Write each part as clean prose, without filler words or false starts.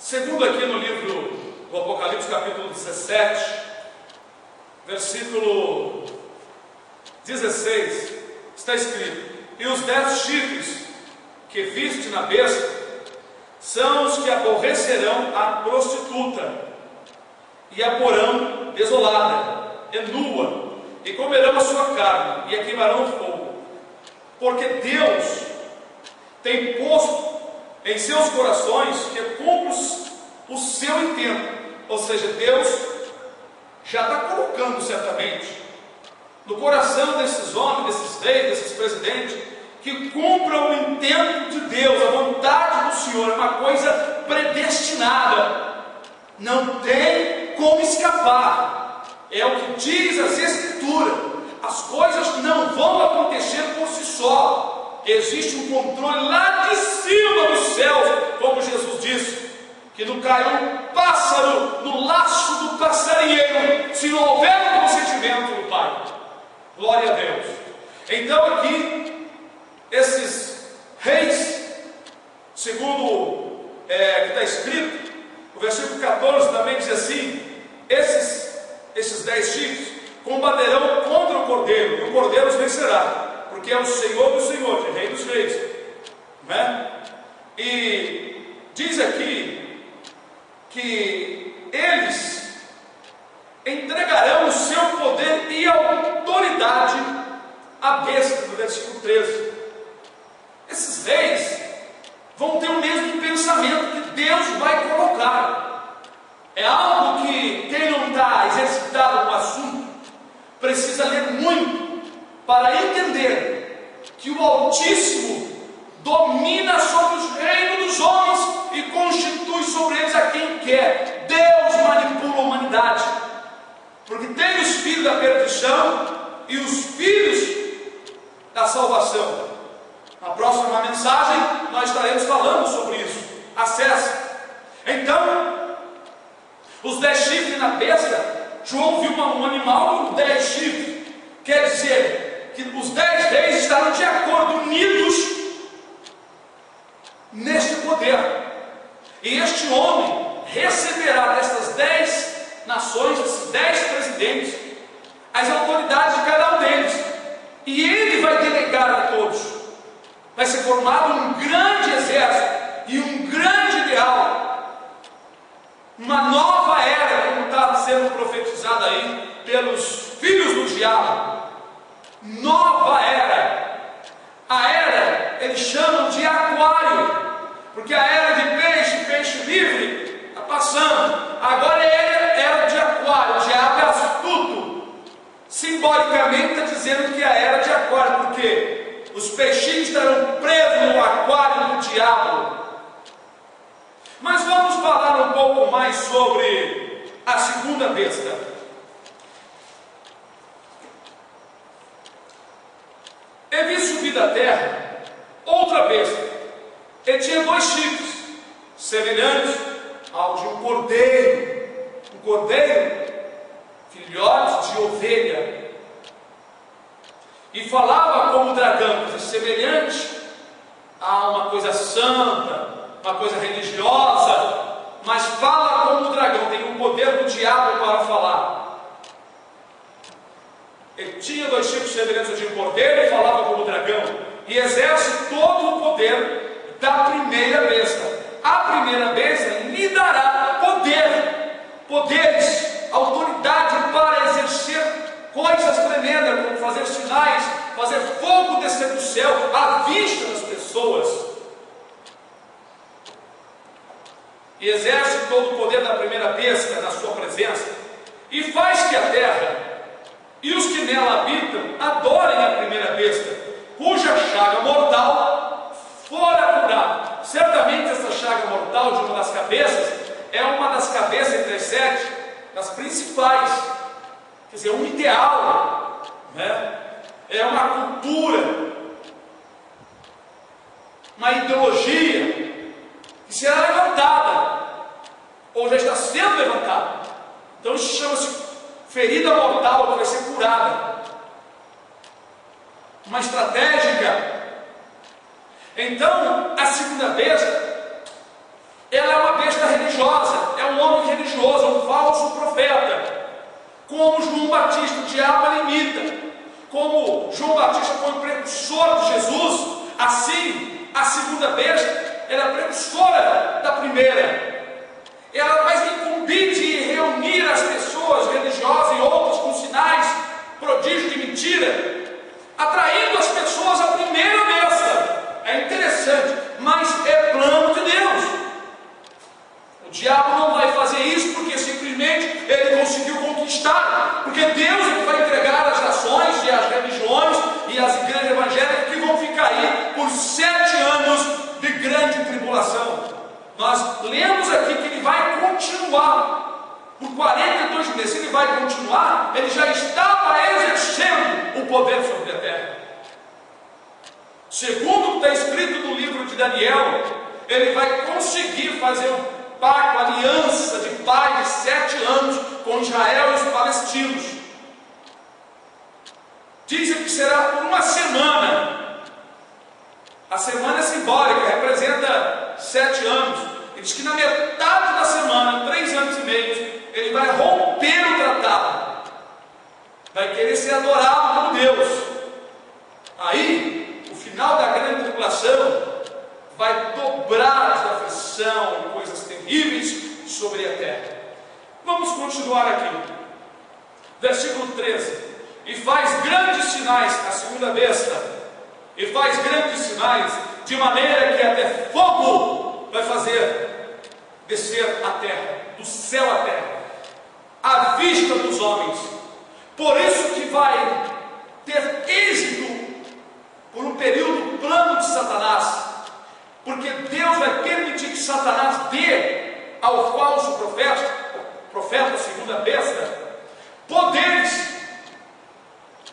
Segundo aqui no livro do Apocalipse, capítulo 17, versículo 16, está escrito: e os 10 chifres que viste na besta são os que aborrecerão a prostituta e a porão desolada e nua, e comerão a sua carne e a queimarão no fogo, porque Deus tem posto em seus corações que cumpra o seu intento. Ou seja, Deus já está colocando certamente no coração desses homens, desses reis, desses presidentes, que cumpram o intento de Deus, a vontade do Senhor. É uma coisa predestinada, não tem como escapar. É o que diz as Escrituras. As coisas não vão acontecer por si só. Existe um controle lá de cima dos céus, como Jesus disse, que não caiu um pássaro no laço do passarinheiro se não houver um consentimento do Pai. Glória a Deus. Então aqui, esses reis, segundo que está escrito, o versículo 14 também diz assim: esses 10 chifres combaterão contra o cordeiro, e o cordeiro os vencerá, porque é o Senhor dos senhores, Rei dos reis, não é? E diz aqui que eles entregarão o seu poder e autoridade à besta, no versículo 13. Esses reis vão ter o mesmo pensamento que Deus vai colocar. É algo que quem não está exercitado no assunto precisa ler muito para entender que o Altíssimo domina sobre os reinos dos homens e constitui sobre eles a quem quer. Deus manipula a humanidade, porque tem os filhos da perdição e os filhos da salvação. Na próxima mensagem nós estaremos falando sobre isso. Acesse. Então, os 10 chifres na besta, João viu um animal com 10 chifres. Quer dizer que os 10 reis estarão de acordo, unidos neste poder. E este homem receberá destas 10 nações, desses 10 presidentes, as autoridades de cada um deles. E ele vai delegar a todos. Vai ser formado um grande exército e um grande ideal. Uma nova era, como está sendo profetizada aí pelos filhos do diabo. Nova era. A era, eles chamam de aquário, porque a era de peixe livre, está passando. Agora é era de aquário. O diabo é astuto. Simbolicamente está dizendo que a era de aquário, porque os peixinhos estarão presos no aquário do diabo. Mas vamos falar um pouco mais sobre a segunda besta. E vi subir da terra outra besta, e tinha 2 chifres, semelhantes ao de um cordeiro. Um cordeiro, filhote de ovelha. E falava como o dragão, semelhante a uma coisa santa, uma coisa religiosa, mas fala como o dragão, tem o poder do diabo para falar. Ele tinha 2 chifres semelhantes de um cordeiro e falava como o dragão, e exerce todo o poder da primeira besta. A primeira besta lhe dará poderes, autoridade para exercer coisas tremendas, como fazer sinais, fazer fogo descer do céu à vista das pessoas. E exerce todo o poder da primeira besta na sua presença, e faz que a terra e os que nela habitam adorem a primeira besta, cuja chaga mortal fora curada. Certamente essa chaga mortal de uma das cabeças é uma das cabeças entre as 7, das principais, quer dizer, um ideal, né? É uma cultura, uma ideologia que será levantada, ou já está sendo levantada. Então isso chama-se ferida mortal, que vai ser curada. Uma estratégica. Então, a segunda besta, ela é uma besta religiosa. como João Batista, o diabo ele imita. Como João Batista foi o precursor de Jesus, assim a segunda besta era a precursora da primeira. Ela vai incumbir de reunir as pessoas religiosas e outras com sinais, prodígios de mentira, atraindo as pessoas à primeira besta. É interessante, mas é plano de Deus. O diabo não vai fazer isso porque simplesmente ele conseguiu conquistar, porque Deus é que vai entregar as nações e as religiões e as igrejas evangélicas que vão ficar aí por 7 anos de grande tribulação. Nós lemos aqui que ele vai continuar por 42 meses. Se ele vai continuar, ele já estava exercendo o poder sobre a terra. Segundo está escrito no livro de Daniel, ele vai conseguir fazer um pacto, aliança de paz de 7 anos com Israel e os palestinos. Dizem que será por uma semana. A semana é simbólica, representa 7 anos. Ele diz que na metade da semana, 3 anos e meio, ele vai romper o tratado. Vai querer ser adorado como Deus. Aí, o final da grande tribulação vai dobrar a aflição e coisas terríveis sobre a terra. Vamos continuar aqui. Versículo 13. E faz grandes sinais, a segunda besta, e faz grandes sinais, de maneira que até fogo vai fazer descer a terra, do céu à terra, à vista dos homens. Por isso que vai ter êxito por um período plano de Satanás, porque Deus vai permitir que Satanás dê ao falso profeta segunda besta, poderes,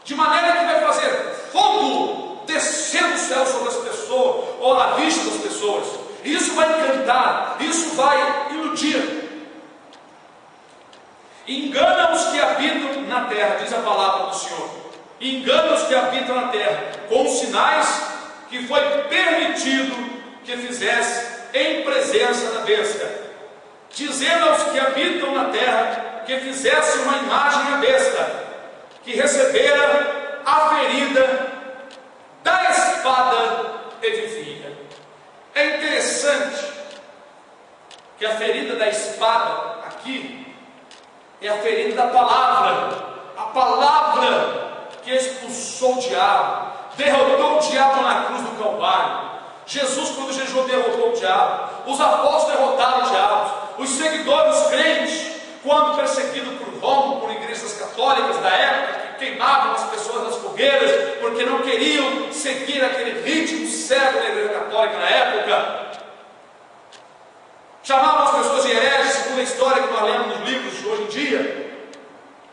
de maneira que vai fazer fogo descer do céu sobre as pessoas, ou à vista das pessoas. Isso vai encantar, isso vai iludir. Engana os que habitam na terra, diz a palavra do Senhor. Engana os que habitam na terra, com os sinais que foi permitido que fizesse em presença da besta, dizendo aos que habitam na terra que fizesse uma imagem à besta, que recebera a ferida da espada e vivia. É interessante que a ferida da espada aqui é a ferida da palavra, a palavra que expulsou o diabo, derrotou o diabo na cruz do Calvário. Jesus, quando jejuou, derrotou o diabo. Os apóstolos derrotaram o diabo. Os seguidores, os crentes, quando perseguidos por Roma, por igrejas católicas da época, que queimavam as pessoas nas fogueiras, porque não queriam seguir aquele ritmo cego da igreja católica na época, chamavam as pessoas de hereges, segundo a história que nós lemos nos livros de hoje em dia,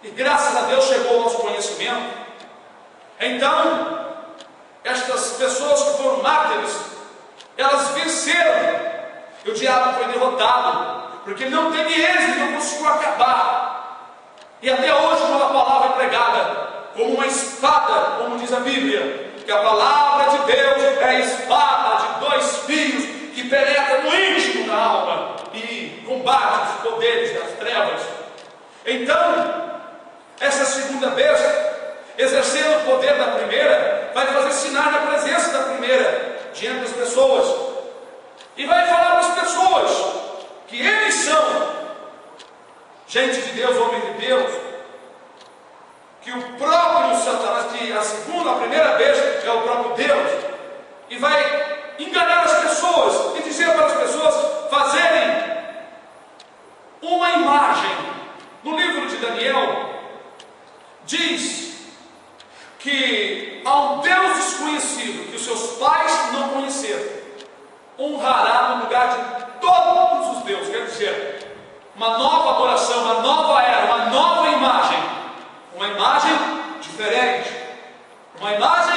e graças a Deus chegou ao nosso conhecimento. Então, estas pessoas que foram mártires, elas venceram, e o diabo foi derrotado, porque ele não teve êxito, não conseguiu acabar. E até hoje, quando a palavra é pregada como uma espada, como diz a Bíblia, que a palavra de Deus é a espada de 2 fios, que penetra no íntimo da alma e combate os poderes das trevas. Então, essa segunda besta, exercendo o poder da primeira, vai fazer sinais na presença da primeira diante das pessoas, e vai falar para as pessoas que eles são gente de Deus, homem de Deus, que o próprio Satanás, que a primeira besta é o próprio Deus, e vai enganar as pessoas e dizer para as pessoas fazerem uma imagem. No livro de Daniel diz que a um Deus desconhecido, que os seus pais não conheceram, honrará no lugar de todos os deuses. Quer dizer, uma nova adoração, uma nova era, uma nova imagem, uma imagem diferente, uma imagem